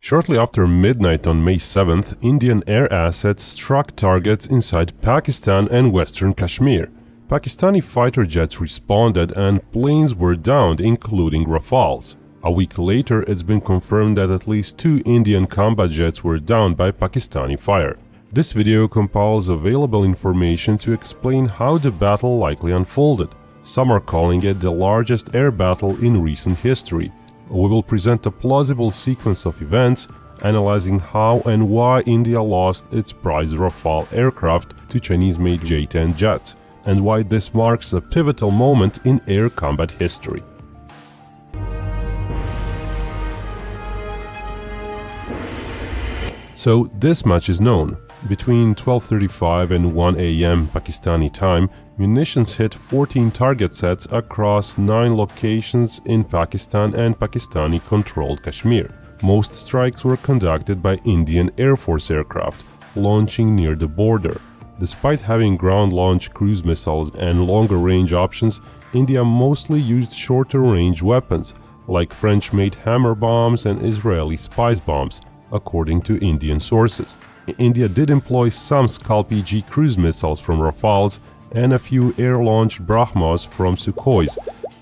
Shortly after midnight on May 7th, Indian air assets struck targets inside Pakistan and Western Kashmir. Pakistani fighter jets responded and planes were downed, including Rafales. A week later, it's been confirmed that at least 2 Indian combat jets were downed by Pakistani fire. This video compiles available information to explain how the battle likely unfolded. Some are calling it the largest air battle in recent history. We will present a plausible sequence of events, analyzing how and why India lost its prized Rafale aircraft to Chinese-made J-10 jets, and why this marks a pivotal moment in air combat history. So this much is known. Between 12:35 and 1 a.m. Pakistani time, munitions hit 14 target sets across 9 locations in Pakistan and Pakistani-controlled Kashmir. Most strikes were conducted by Indian Air Force aircraft, launching near the border. Despite having ground-launched cruise missiles and longer-range options, India mostly used shorter-range weapons, like French-made hammer bombs and Israeli spice bombs, according to Indian sources. India did employ some Scalp-G cruise missiles from Rafales and a few air-launched Brahmos from Sukhois,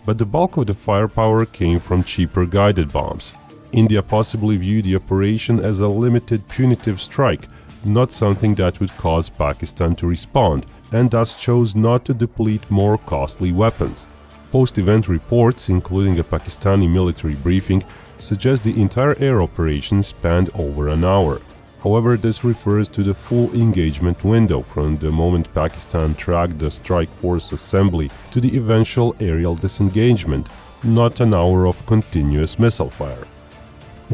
but the bulk of the firepower came from cheaper guided bombs. India possibly viewed the operation as a limited punitive strike, not something that would cause Pakistan to respond, and thus chose not to deplete more costly weapons. Post-event reports, including a Pakistani military briefing, suggest the entire air operation spanned over an hour. However, this refers to the full engagement window from the moment Pakistan tracked the strike force assembly to the eventual aerial disengagement, not an hour of continuous missile fire.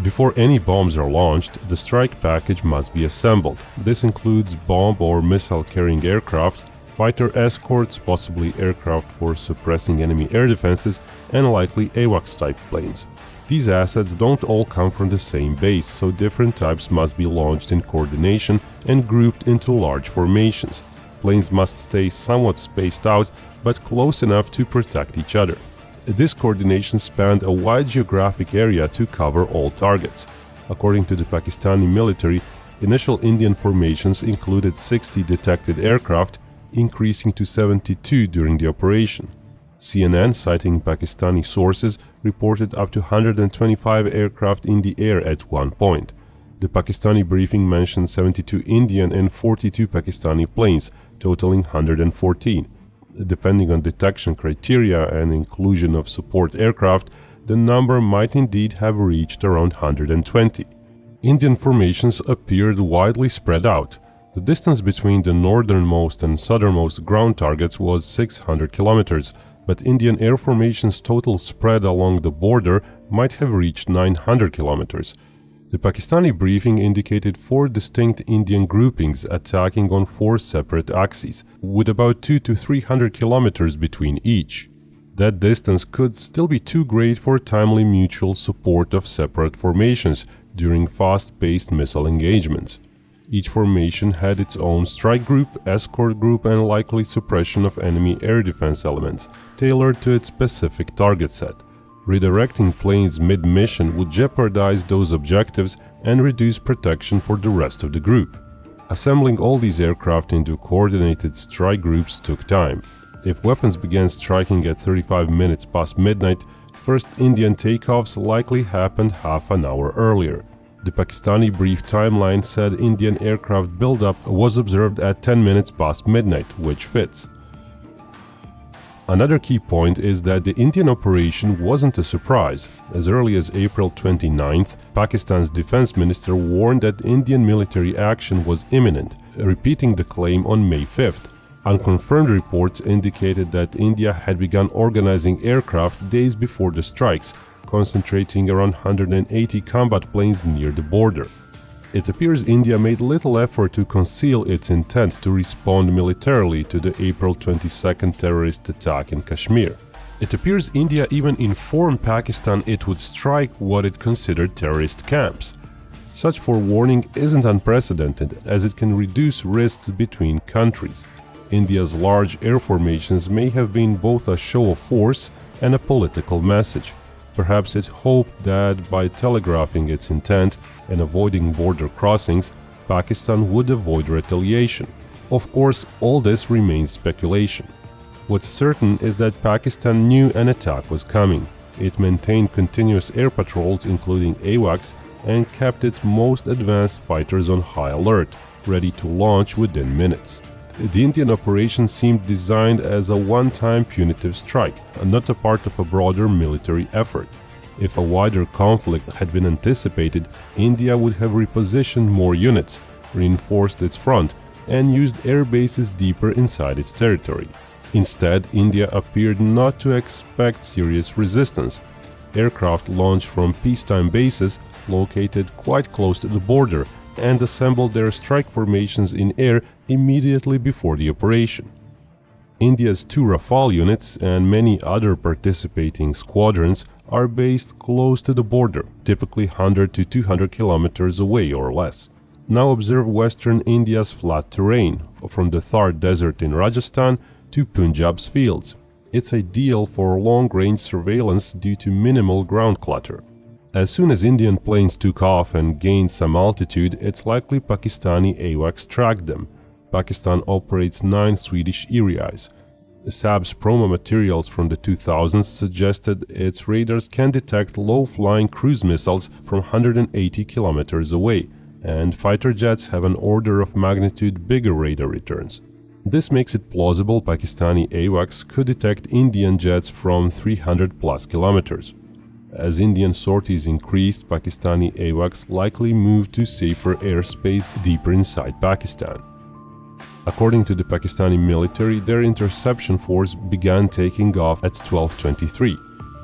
Before any bombs are launched, the strike package must be assembled. This includes bomb or missile-carrying aircraft, fighter escorts, possibly aircraft for suppressing enemy air defenses, and likely AWACS-type planes. These assets don't all come from the same base, so different types must be launched in coordination and grouped into large formations. Planes must stay somewhat spaced out, but close enough to protect each other. This coordination spanned a wide geographic area to cover all targets. According to the Pakistani military, initial Indian formations included 60 detected aircraft, increasing to 72 during the operation. CNN, citing Pakistani sources, reported up to 125 aircraft in the air at one point. The Pakistani briefing mentioned 72 Indian and 42 Pakistani planes, totaling 114. Depending on detection criteria and inclusion of support aircraft, the number might indeed have reached around 120. Indian formations appeared widely spread out. The distance between the northernmost and southernmost ground targets was 600 kilometers, but Indian air formations' total spread along the border might have reached 900 kilometers. The Pakistani briefing indicated 4 distinct Indian groupings attacking on 4 separate axes, with about 200 to 300 kilometers between each. That distance could still be too great for timely mutual support of separate formations during fast-paced missile engagements. Each formation had its own strike group, escort group, and likely suppression of enemy air defense elements, tailored to its specific target set. Redirecting planes mid-mission would jeopardize those objectives and reduce protection for the rest of the group. Assembling all these aircraft into coordinated strike groups took time. If weapons began striking at 35 minutes past midnight, first Indian takeoffs likely happened half an hour earlier. The Pakistani brief timeline said Indian aircraft buildup was observed at 10 minutes past midnight, which fits. Another key point is that the Indian operation wasn't a surprise. As early as April 29th, Pakistan's defense minister warned that Indian military action was imminent, repeating the claim on May 5th. Unconfirmed reports indicated that India had begun organizing aircraft days before the strikes, concentrating around 180 combat planes near the border. It appears India made little effort to conceal its intent to respond militarily to the April 22nd terrorist attack in Kashmir. It appears India even informed Pakistan it would strike what it considered terrorist camps. Such forewarning isn't unprecedented, as it can reduce risks between countries. India's large air formations may have been both a show of force and a political message. Perhaps it hoped that by telegraphing its intent and avoiding border crossings, Pakistan would avoid retaliation. Of course, all this remains speculation. What's certain is that Pakistan knew an attack was coming. It maintained continuous air patrols, including AWACS, and kept its most advanced fighters on high alert, ready to launch within minutes. The Indian operation seemed designed as a one-time punitive strike, and not a part of a broader military effort. If a wider conflict had been anticipated, India would have repositioned more units, reinforced its front, and used air bases deeper inside its territory. Instead, India appeared not to expect serious resistance. Aircraft launched from peacetime bases located quite close to the border and assembled their strike formations in air immediately before the operation. India's 2 Rafale units and many other participating squadrons are based close to the border, typically 100 to 200 kilometers away or less. Now observe western India's flat terrain, from the Thar Desert in Rajasthan to Punjab's fields. It's ideal for long-range surveillance due to minimal ground clutter. As soon as Indian planes took off and gained some altitude, it's likely Pakistani AWACS tracked them. Pakistan operates 9 Swedish areas. Saab's promo materials from the 2000s suggested its radars can detect low-flying cruise missiles from 180 kilometers away, and fighter jets have an order of magnitude bigger radar returns. This makes it plausible Pakistani AWACS could detect Indian jets from 300 plus kilometers. As Indian sorties increased, Pakistani AWACS likely moved to safer airspace deeper inside Pakistan. According to the Pakistani military, their interception force began taking off at 12:23.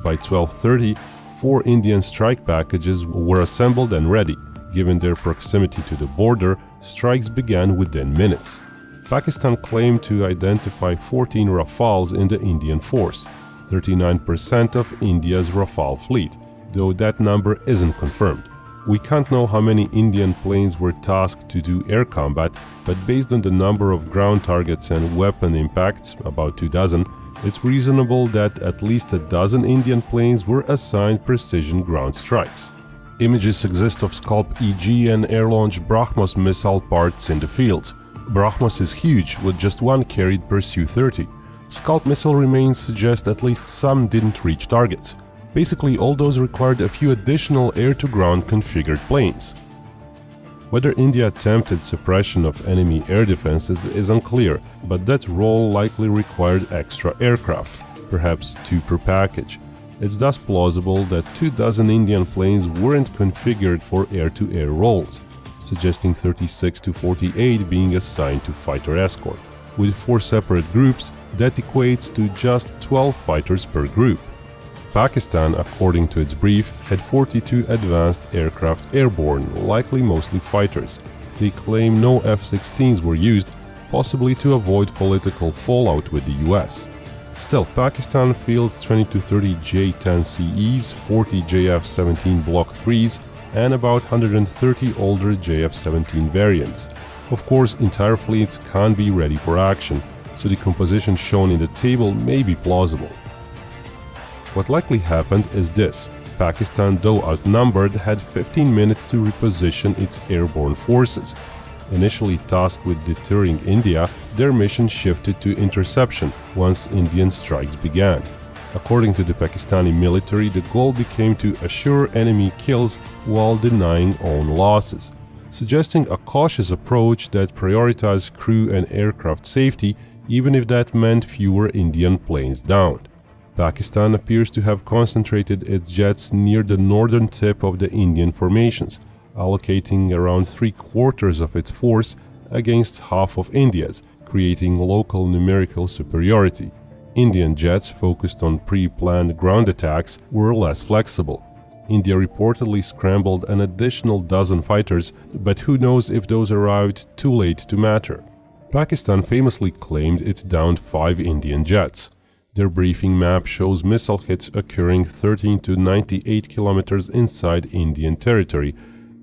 By 12:30, 4 Indian strike packages were assembled and ready. Given their proximity to the border, strikes began within minutes. Pakistan claimed to identify 14 Rafales in the Indian force, 39% of India's Rafale fleet, though that number isn't confirmed. We can't know how many Indian planes were tasked to do air combat, but based on the number of ground targets and weapon impacts, about 2 dozen, it's reasonable that at least a dozen Indian planes were assigned precision ground strikes. Images exist of Scalp-EG and air-launched BrahMos missile parts in the fields. BrahMos is huge, with just 1 carried per Su-30. Scalp missile remains suggest at least some didn't reach targets. Basically, all those required a few additional air-to-ground configured planes. Whether India attempted suppression of enemy air defenses is unclear, but that role likely required extra aircraft, perhaps 2 per package. It's thus plausible that 2 dozen Indian planes weren't configured for air-to-air roles, suggesting 36 to 48 being assigned to fighter escort. With 4 separate groups, that equates to just 12 fighters per group. Pakistan, according to its brief, had 42 advanced aircraft airborne, likely mostly fighters. They claim no F-16s were used, possibly to avoid political fallout with the US. Still, Pakistan fields 20 to 30 J-10CEs, 40 JF-17 Block 3s, and about 130 older JF-17 variants. Of course, entire fleets can't be ready for action, so the composition shown in the table may be plausible. What likely happened is this: Pakistan, though outnumbered, had 15 minutes to reposition its airborne forces. Initially tasked with deterring India, their mission shifted to interception once Indian strikes began. According to the Pakistani military, the goal became to assure enemy kills while denying own losses, suggesting a cautious approach that prioritized crew and aircraft safety, even if that meant fewer Indian planes downed. Pakistan appears to have concentrated its jets near the northern tip of the Indian formations, allocating around 3/4 of its force against half of India's, creating local numerical superiority. Indian jets focused on pre-planned ground attacks were less flexible. India reportedly scrambled an additional dozen fighters, but who knows if those arrived too late to matter. Pakistan famously claimed it downed 5 Indian jets. Their briefing map shows missile hits occurring 13 to 98 kilometers inside Indian territory,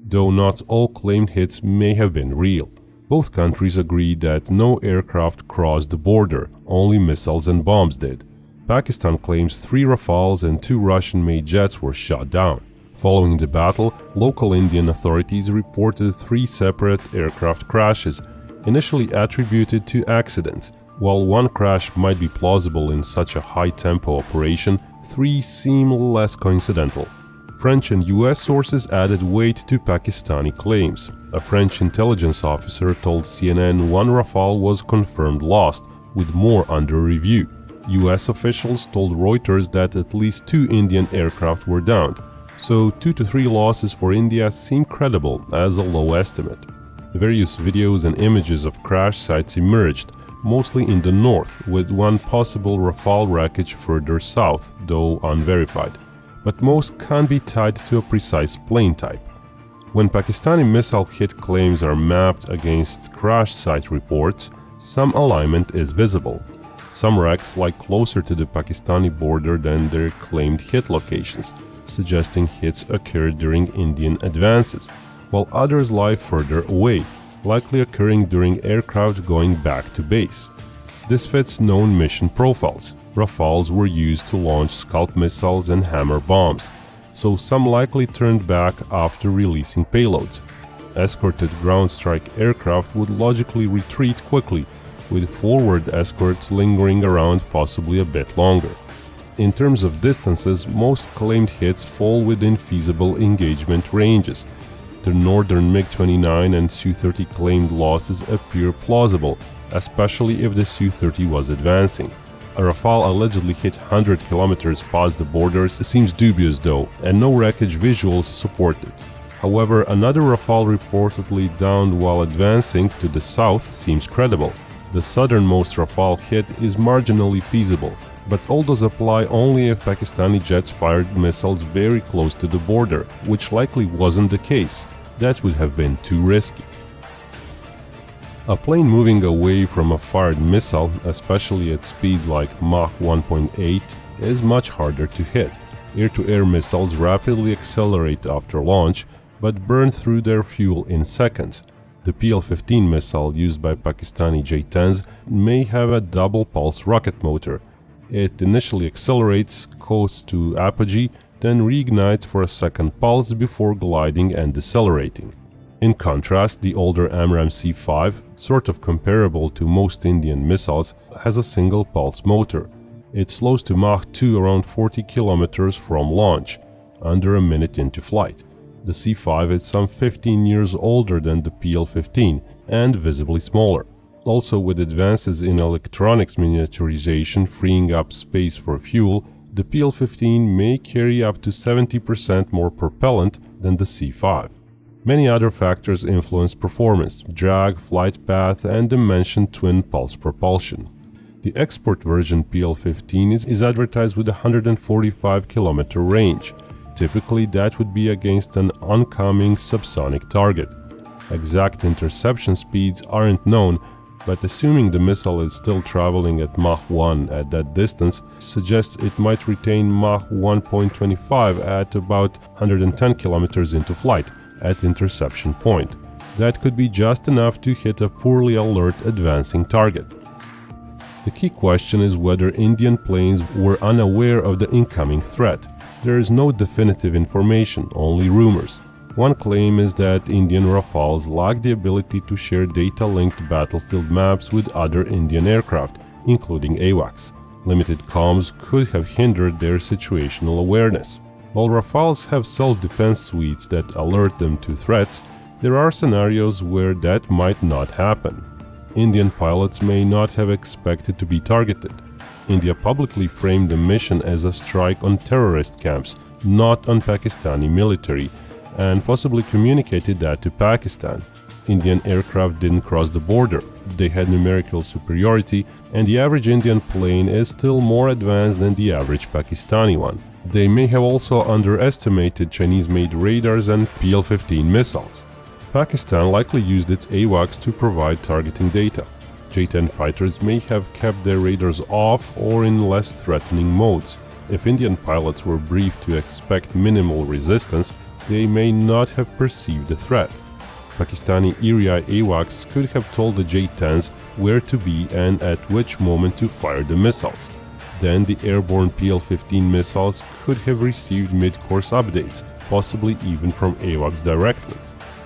though not all claimed hits may have been real. Both countries agreed that no aircraft crossed the border, only missiles and bombs did. Pakistan claims 3 Rafales and 2 Russian-made jets were shot down. Following the battle, local Indian authorities reported 3 separate aircraft crashes, initially attributed to accidents. While one crash might be plausible in such a high-tempo operation, 3 seem less coincidental. French and US sources added weight to Pakistani claims. A French intelligence officer told CNN 1 Rafale was confirmed lost, with more under review. US officials told Reuters that at least 2 Indian aircraft were downed, so 2 to 3 losses for India seem credible as a low estimate. Various videos and images of crash sites emerged, mostly in the north, with one possible Rafale wreckage further south, though unverified. But most can't be tied to a precise plane type. When Pakistani missile hit claims are mapped against crash site reports, some alignment is visible. Some wrecks lie closer to the Pakistani border than their claimed hit locations, suggesting hits occurred during Indian advances, while others lie further away, likely occurring during aircraft going back to base. This fits known mission profiles. Rafales were used to launch Scalp missiles and Hammer bombs, so some likely turned back after releasing payloads. Escorted ground strike aircraft would logically retreat quickly, with forward escorts lingering around possibly a bit longer. In terms of distances, most claimed hits fall within feasible engagement ranges. The northern MiG-29 and Su-30 claimed losses appear plausible, especially if the Su-30 was advancing. A Rafale allegedly hit 100 kilometers past the borders seems dubious though, and no wreckage visuals support it. However, another Rafale reportedly downed while advancing to the south seems credible. The southernmost Rafale hit is marginally feasible, but all those apply only if Pakistani jets fired missiles very close to the border, which likely wasn't the case. That would have been too risky. A plane moving away from a fired missile, especially at speeds like Mach 1.8, is much harder to hit. Air-to-air missiles rapidly accelerate after launch, but burn through their fuel in seconds. The PL-15 missile used by Pakistani J-10s may have a double-pulse rocket motor. It initially accelerates, coasts to apogee, then reignites for a second pulse before gliding and decelerating. In contrast, the older AMRAAM C-5, sort of comparable to most Indian missiles, has a single pulse motor. It slows to Mach 2 around 40 kilometers from launch, under a minute into flight. The C-5 is some 15 years older than the PL-15 and visibly smaller. Also, with advances in electronics miniaturization freeing up space for fuel, the PL-15 may carry up to 70% more propellant than the C-5. Many other factors influence performance: drag, flight path, and the mentioned twin-pulse propulsion. The export version PL-15 is advertised with a 145 km range. Typically, that would be against an oncoming subsonic target. Exact interception speeds aren't known, but assuming the missile is still traveling at Mach 1 at that distance suggests it might retain Mach 1.25 at about 110 km into flight at interception point. That could be just enough to hit a poorly alert advancing target. The key question is whether Indian planes were unaware of the incoming threat. There is no definitive information, only rumors. One claim is that Indian Rafales lack the ability to share data-linked battlefield maps with other Indian aircraft, including AWACS. Limited comms could have hindered their situational awareness. While Rafales have self-defense suites that alert them to threats, there are scenarios where that might not happen. Indian pilots may not have expected to be targeted. India publicly framed the mission as a strike on terrorist camps, not on Pakistani military, and possibly communicated that to Pakistan. Indian aircraft didn't cross the border. They had numerical superiority, and the average Indian plane is still more advanced than the average Pakistani one. They may have also underestimated Chinese-made radars and PL-15 missiles. Pakistan likely used its AWACS to provide targeting data. J-10 fighters may have kept their radars off or in less threatening modes. If Indian pilots were briefed to expect minimal resistance, they may not have perceived the threat. Pakistani area AWACS could have told the J-10s where to be and at which moment to fire the missiles. then the airborne PL-15 missiles could have received mid-course updates, possibly even from AWACS directly.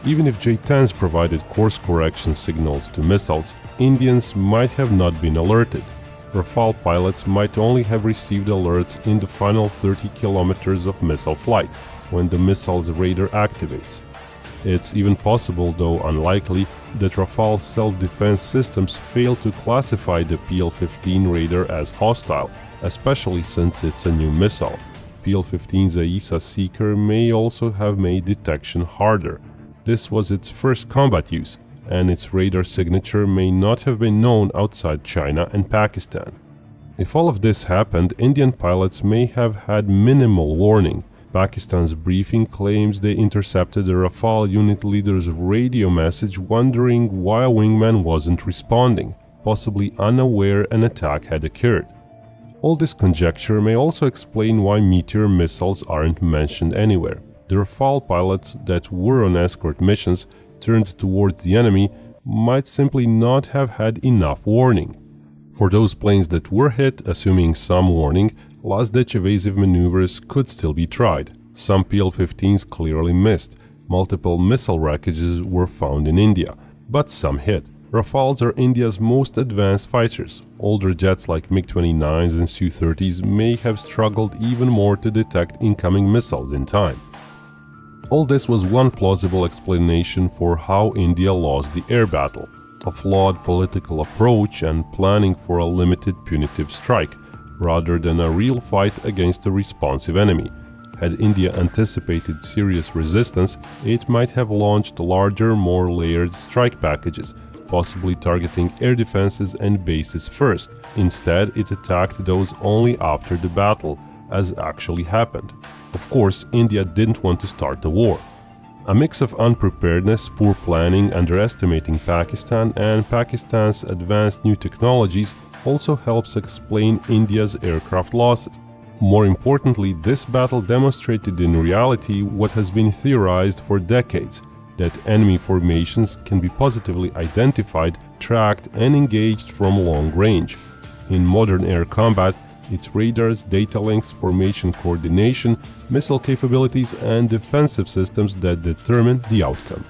Even if J-10s provided course correction signals to missiles, Indians might have not been alerted. Rafale pilots might only have received alerts in the final 30 kilometers of missile flight, when the missile's radar activates. It's even possible, though unlikely, that Rafale self-defense systems fail to classify the PL-15 radar as hostile, especially since it's a new missile. PL-15's AESA seeker may also have made detection harder. This was its first combat use, and its radar signature may not have been known outside China and Pakistan. If all of this happened, Indian pilots may have had minimal warning. Pakistan's briefing claims they intercepted a Rafale unit leader's radio message wondering why a wingman wasn't responding, possibly unaware an attack had occurred. All this conjecture may also explain why Meteor missiles aren't mentioned anywhere. The Rafale pilots that were on escort missions turned towards the enemy might simply not have had enough warning. For those planes that were hit, assuming some warning, last-ditch evasive maneuvers could still be tried. Some PL-15s clearly missed. Multiple missile wreckages were found in India, but some hit. Rafales are India's most advanced fighters. Older jets like MiG-29s and Su-30s may have struggled even more to detect incoming missiles in time. All this was one plausible explanation for how India lost the air battle: a flawed political approach and planning for a limited punitive strike, rather than a real fight against a responsive enemy. Had India anticipated serious resistance, it might have launched larger, more layered strike packages, possibly targeting air defenses and bases first. Instead, it attacked those only after the battle, as actually happened. Of course, India didn't want to start the war. A mix of unpreparedness, poor planning, underestimating Pakistan, and Pakistan's advanced new technologies also helps explain India's aircraft losses. More importantly, this battle demonstrated in reality what has been theorized for decades, that enemy formations can be positively identified, tracked, and engaged from long range. In modern air combat, it's radars, data links, formation coordination, missile capabilities, and defensive systems that determine the outcome.